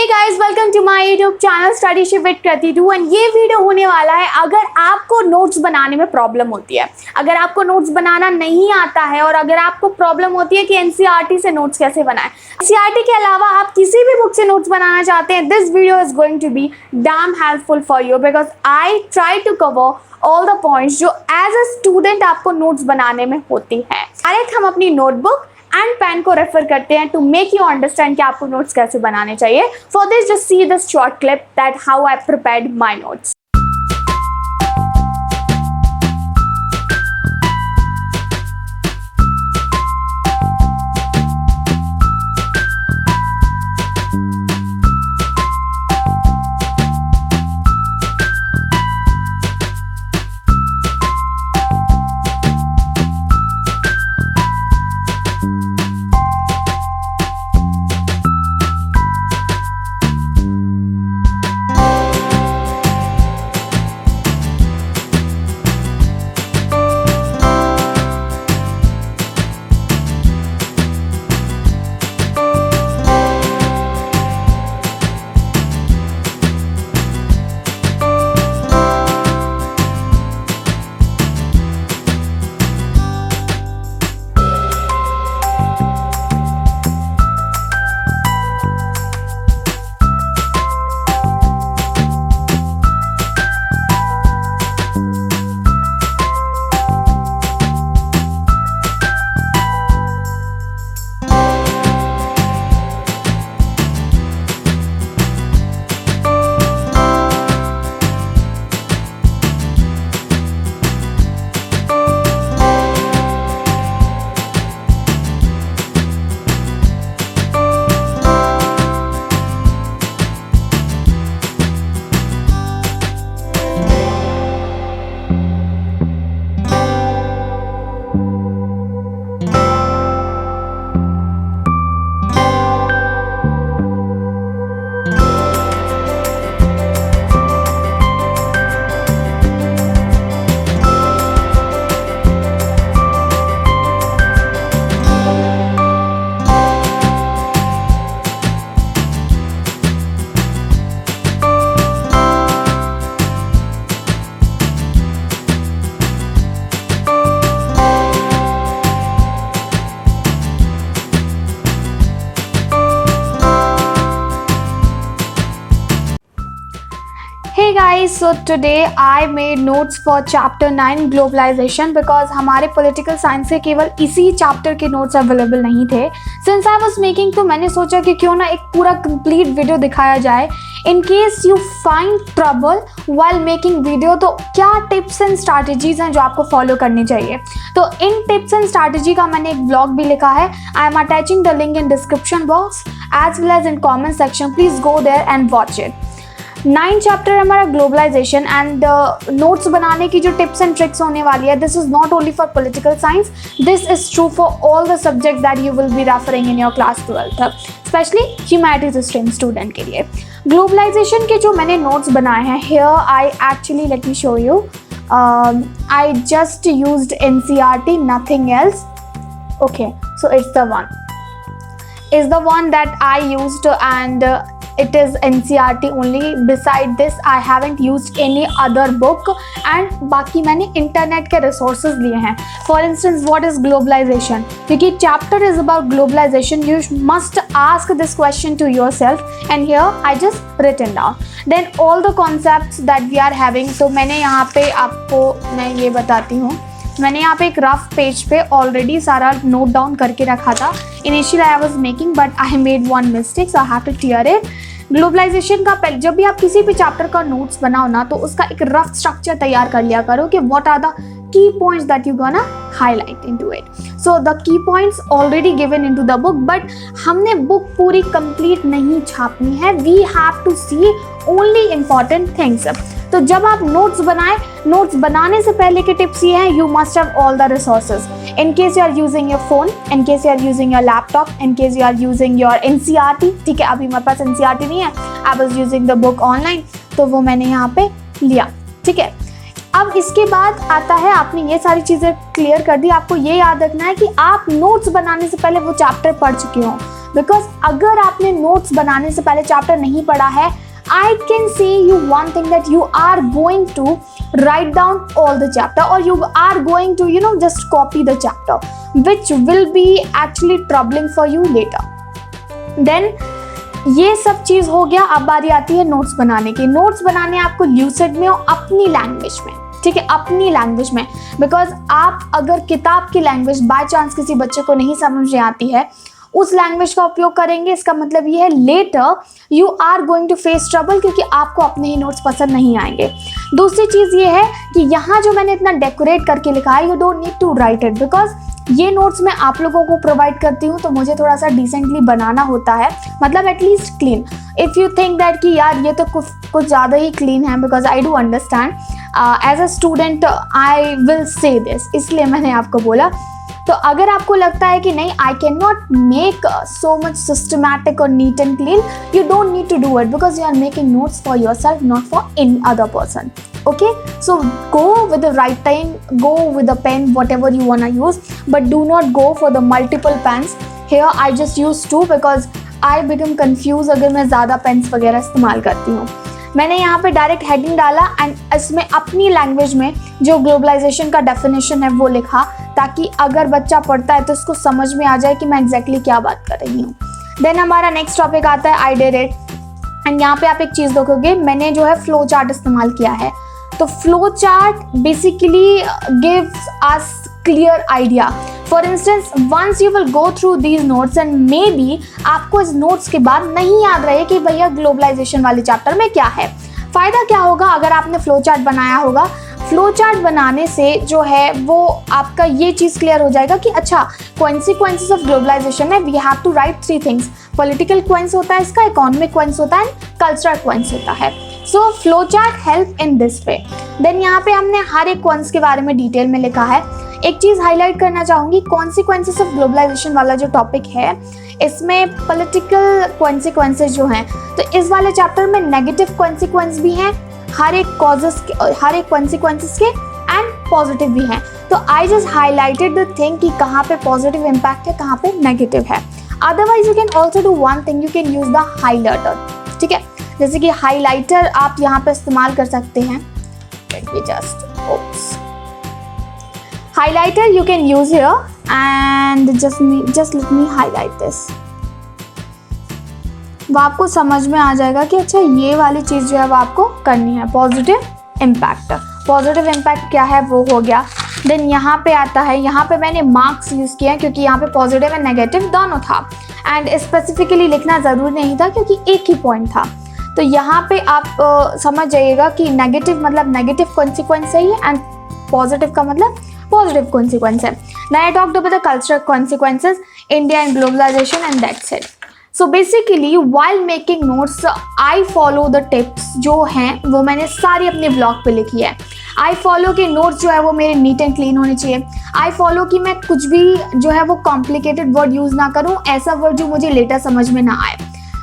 Guys, welcome to my YouTube channel studyship with Kriti 2 and ये video होने वाला है अगर आपको नोट्स बनाने में प्रॉब्लम होती है, अगर आपको नोट्स बनाना नहीं आता है और अगर आपको प्रॉब्लम होती है कि एनसीईआरटी से नोट्स कैसे बनाएं। एनसीईआरटी के अलावा आप किसी भी बुक से नोट्स बनाना चाहते हैं, this video is going to be damn helpful for you because I try to cover all the points जो एज अ स्टूडेंट आपको नोट्स बनाने में होती है। डायरेक्ट हम अपनी नोटबुक एंड पेन को रेफर करते हैं टू मेक यू अंडरस्टैंड कि आपको नोट्स कैसे बनाने चाहिए। For this just see this short clip that how I prepared my notes. Hey guys, so today I made notes for chapter 9 globalization because हमारे political science के केवल इसी chapter के notes available नहीं थे। Since I was making तो मैंने सोचा कि क्यों ना एक पूरा complete video दिखाया जाए। In case you find trouble while making video तो क्या tips and strategies हैं जो आपको follow करनी चाहिए। तो इन tips and strategy का मैंने एक blog भी लिखा है। I am attaching the link in description box as well as in comment section. Please go there and watch it. 9 chapter हमारा ग्लोबलाइजेशन एंड नोट्स बनाने की जो टिप्स एंड ट्रिक्स होने वाली है, this is not only for political science, this is true for all the subject that you will be referring in your class 12th, specially humanities stream student के लिए। Globalisation के जो मैंने notes बनाए हैं, here I actually let me show you, I just used NCERT, nothing else. Okay, so it's the one that I used and it is NCERT only. Beside this I haven't used any other book and बाकी मैंने internet के resources लिए हैं। For instance, what is globalization? क्योंकि chapter is about globalization, you must ask this question to yourself and here I just written down. Then all the concepts that we are having, तो मैंने यहाँ पे आपको मैं ये बताती हूँ, मैंने यहाँ पे एक रफ पेज पे ऑलरेडी सारा नोट डाउन करके रखा था। Initially I was making but I made one mistake so I have to clear it. Globalization का पहले जब भी आप किसी भी चैप्टर का नोट्स बनाओ ना, तो उसका एक रफ स्ट्रक्चर तैयार कर लिया करो कि what are the key points that you gonna highlight into it. So the key points already given into the book, but हमने बुक पूरी कंप्लीट नहीं छापनी है, we have to see only important things. तो जब आप नोट्स बनाएं, notes बनाने से पहले के टिप्स ये हैं, you must have all the resources in case you are using your phone, in case you are using your laptop, in case you are using your NCERT. ठीक है, अभी मेरे पास एनसीईआरटी नहीं है, I was using the book online, तो वो मैंने यहाँ पे लिया। ठीक है, अब इसके बाद आता है, आपने ये सारी चीज़ें क्लियर कर दी, आपको ये याद रखना है कि आप नोट्स बनाने से पहले वो चैप्टर पढ़ चुके हो। बिकॉज अगर आपने नोट्स बनाने से पहले चैप्टर नहीं पढ़ा है, I can say you one thing that you are going to write down all the chapter or you are going to just copy the chapter, which will be actually troubling for you later. Then ये सब चीज़ हो गया। अब बारी आती है notes बनाने की। नोट्स बनाने आपको ल्यूसिड में और अपनी लैंग्वेज में, ठीक है, अपनी लैंग्वेज में। बिकॉज आप अगर किताब की लैंग्वेज बाय चांस किसी बच्चे को नहीं समझ में आती है, उस लैंग्वेज का उपयोग करेंगे, इसका मतलब ये है later you are going to face trouble, क्योंकि आपको अपने ही नोट्स पसंद नहीं आएंगे। दूसरी चीज़ ये है कि यहाँ जो मैंने इतना डेकोरेट करके लिखा है, you don't need to write it, because ये नोट्स मैं आप लोगों को प्रोवाइड करती हूँ तो मुझे थोड़ा सा डिसेंटली बनाना होता है, मतलब at least clean. If you think that कि यार ये तो कुछ ज़्यादा ही क्लीन है, because I do understand as a student I will say this, इसलिए मैंने आपको बोला। तो अगर आपको लगता है कि नहीं, I can not make so much systematic और neat and clean, you don't need to do it, because you are making notes for yourself, not for any other person. Okay, so go with the right pen, go with the pen whatever you wanna use, but do not go for the multiple pens. Here I just use 2 because I become confused अगर मैं ज़्यादा pens वगैरह इस्तेमाल करती हूँ. मैंने यहाँ पे डायरेक्ट हेडिंग डाला एंड इसमें अपनी लैंग्वेज में जो ग्लोबलाइजेशन का डेफिनेशन है वो लिखा, ताकि अगर बच्चा पढ़ता है तो उसको समझ में आ जाए कि मैं एग्जैक्टली क्या बात कर रही हूँ. देन हमारा नेक्स्ट टॉपिक आता है आई डिड इट. एंड यहाँ पे आप एक चीज़ देखोगे, मैंने जो है फ्लो चार्ट इस्तेमाल किया है. तो flow chart basically gives us clear idea. For instance, once you will go through these notes and maybe आपको इस नोट्स के बाद नहीं याद रहे कि भैया ग्लोबलाइजेशन वाले चैप्टर में क्या है. फ़ायदा क्या होगा अगर आपने फ्लो चार्ट बनाया होगा. फ्लो चार्ट बनाने से जो है वो आपका ये चीज़ क्लियर हो जाएगा कि अच्छा, कॉन्सिक्वेंसेस ऑफ ग्लोबलाइजेशन में we have to write 3 things. Political क्वेंस होता है इसका, इकोनॉमिक क्वेंस होता है, कल्चरल क्वेंस होता है. So flow chart help in this way. Then यहाँ पे हमने हर एक क्वेंस के बारे में डिटेल में लिखा है. एक चीज़ हाईलाइट करना चाहूँगी, कॉन्सिक्वेंसेस ऑफ ग्लोबलाइजेशन वाला जो टॉपिक है इसमें पॉलिटिकल कॉन्सिक्वेंसेस जो हैं, तो इस वाले चैप्टर में नेगेटिव कॉन्सिक्वेंस भी हैं हर एक कॉन्सिक्वेंसेस के एंड पॉजिटिव भी हैं. तो I just highlighted the thing कि कहाँ पे पॉजिटिव इम्पैक्ट है, कहाँ पे नेगेटिव है. Otherwise you can also do one thing, you can use the highlighter. ठीक है, जैसे कि हाईलाइटर आप यहाँ पे इस्तेमाल कर सकते हैं. Let me highlighter you can use here and just let me highlight this. वो आपको समझ में आ जाएगा कि अच्छा ये वाली चीज़ जो है वो आपको करनी है. पॉजिटिव इम्पैक्ट, पॉजिटिव इम्पैक्ट क्या है वो हो गया. देन यहाँ पे आता है, यहाँ पे मैंने मार्क्स यूज़ किए हैं क्योंकि यहाँ पे पॉजिटिव एंड नेगेटिव दोनों था एंड स्पेसिफिकली लिखना ज़रूरी नहीं था क्योंकि एक ही पॉइंट था. तो यहाँ पे आप समझ जाइएगा कि नेगेटिव मतलब नेगेटिव कॉन्सिक्वेंस है ये एंड पॉजिटिव का मतलब पॉजिटिव कॉन्सिक्वेंस है. Then I talked about the cultural consequences, India and globalization and that's it. So basically while making notes I follow the tips जो हैं वो मैंने सारी अपने ब्लॉग पे लिखी है. आई फॉलो के नोट्स जो है वो मेरे नीट एंड क्लीन होने चाहिए. आई फॉलो कि मैं कुछ भी जो है वो कॉम्प्लिकेटेड वर्ड यूज़ ना करूँ, ऐसा वर्ड जो मुझे लेटर समझ में ना आए.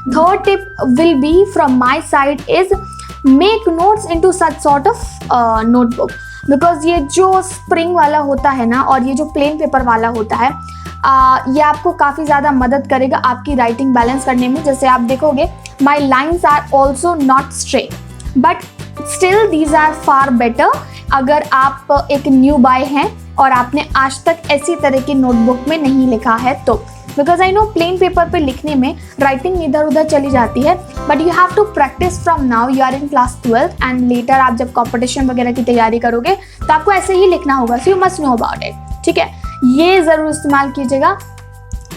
Third tip will be from my side is make notes into such sort of notebook, because ये जो स्प्रिंग वाला होता है ना और ये जो प्लेन पेपर वाला होता है, ये आपको काफ़ी ज़्यादा मदद करेगा आपकी राइटिंग बैलेंस करने में. जैसे आप देखोगे, my lines are also not straight but still these are far better अगर आप एक न्यू बाय हैं और आपने आज तक ऐसी तरह की नोटबुक में नहीं लिखा है तो. Because I know plain paper पे लिखने में राइटिंग इधर उधर चली जाती है, but you have to practice from now. You are in class 12th and later आप जब कॉम्पिटिशन वगैरह की तैयारी करोगे तो आपको ऐसे ही लिखना होगा. So you must know about it. ठीक है, ये ज़रूर इस्तेमाल कीजिएगा.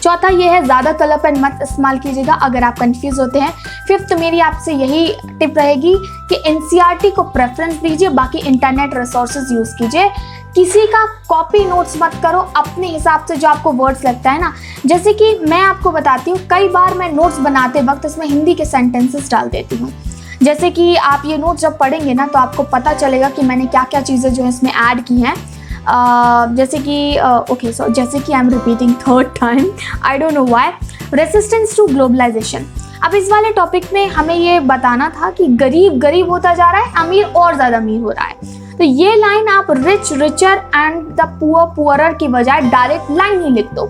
चौथा ये है, ज़्यादा कलर पेन मत इस्तेमाल कीजिएगा अगर आप कंफ्यूज होते हैं. फिफ्थ मेरी आपसे यही टिप रहेगी कि एनसीईआरटी को प्रेफरेंस दीजिए, बाकी इंटरनेट रिसोर्सेज यूज़ कीजिए. किसी का कॉपी नोट्स मत करो, अपने हिसाब से जो आपको वर्ड्स लगता है ना. जैसे कि मैं आपको बताती हूँ, कई बार मैं नोट्स बनाते वक्त इसमें हिंदी के सेंटेंसेस डाल देती हूँ. जैसे कि आप ये नोट्स जब पढ़ेंगे ना तो आपको पता चलेगा कि मैंने क्या क्या चीज़ें जो है इसमें ऐड की हैं. जैसे कि ओके, सो जैसे कि I am repeating third time, I don't know why. Resistance to globalization. अब इस वाले टॉपिक में हमें ये बताना था कि गरीब गरीब होता जा रहा है, अमीर और ज़्यादा अमीर हो रहा है. तो ये लाइन आप rich richer and the poor poorer की बजाय डायरेक्ट लाइन ही लिख दो.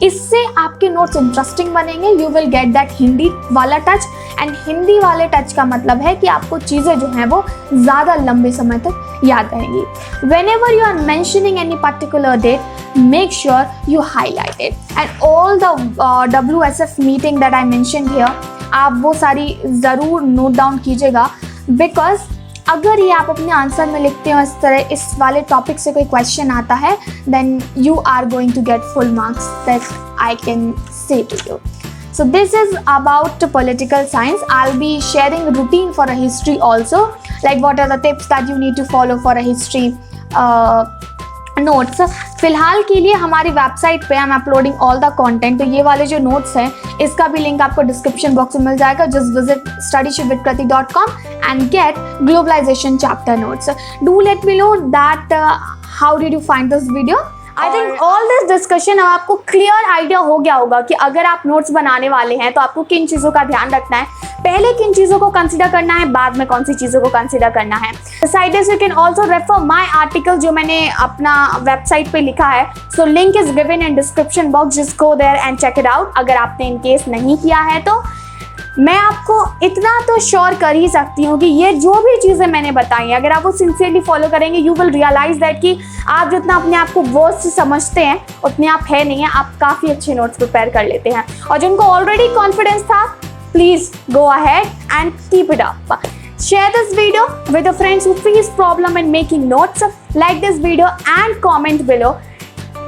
इससे आपके नोट्स इंटरेस्टिंग बनेंगे, you will get that Hindi वाला टच। एंड हिंदी वाले टच का मतलब है कि आपको चीज़ें जो हैं वो ज़्यादा लंबे समय तक याद रहेंगी। whenever you are mentioning any particular date, make sure you highlight it, and all the WSF meeting that I mentioned here, आप वो सारी ज़रूर नोट डाउन कीजिएगा, बिकॉज अगर ये आप अपने आंसर में लिखते हो इस तरह, इस वाले टॉपिक से कोई क्वेश्चन आता है, then you are going to get full marks, that I can say to you. So this is about political science. I'll be sharing routine for a history also, like what are the tips that you need to follow for a history notes. फिलहाल के लिए हमारी website पे I am uploading all the content, तो ये वाले जो notes हैं इसका भी लिंक आपको डिस्क्रिप्शन बॉक्स में मिल जाएगा। Just visit studyshiftwithkrati.com and get globalization chapter notes. Do let me know that how did you find this video. I think all this discussion अब आपको क्लियर आइडिया हो गया होगा कि अगर आप नोट्स बनाने वाले हैं तो आपको किन चीज़ों का ध्यान रखना है, पहले किन चीज़ों को कंसीडर करना है, बाद में कौन सी चीज़ों को कंसीडर करना है। Side you can also refer my article जो मैंने अपना वेबसाइट पे लिखा है, so link is given in description box, just go there and check it out अगर आपने इन केस नहीं किया है तो। मैं आपको इतना तो श्योर कर ही सकती हूँ कि ये जो भी चीज़ें मैंने बताई हैं, अगर आप वो सिंसियरली फॉलो करेंगे, यू विल रियलाइज दैट कि आप जितना अपने आप को वर्स्ट समझते हैं उतने आप है नहीं है, आप काफ़ी अच्छे नोट्स प्रिपेयर कर लेते हैं। और जिनको ऑलरेडी कॉन्फिडेंस था, please go ahead and keep it up. Share this video with the friends who face problem in making notes. Like this video and comment below.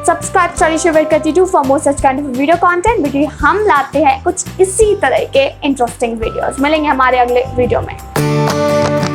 Subscribe study shift with Kriti to for more such kind of video content, क्योंकि हम लाते हैं कुछ इसी तरह के interesting videos. मिलेंगे हमारे अगले वीडियो में।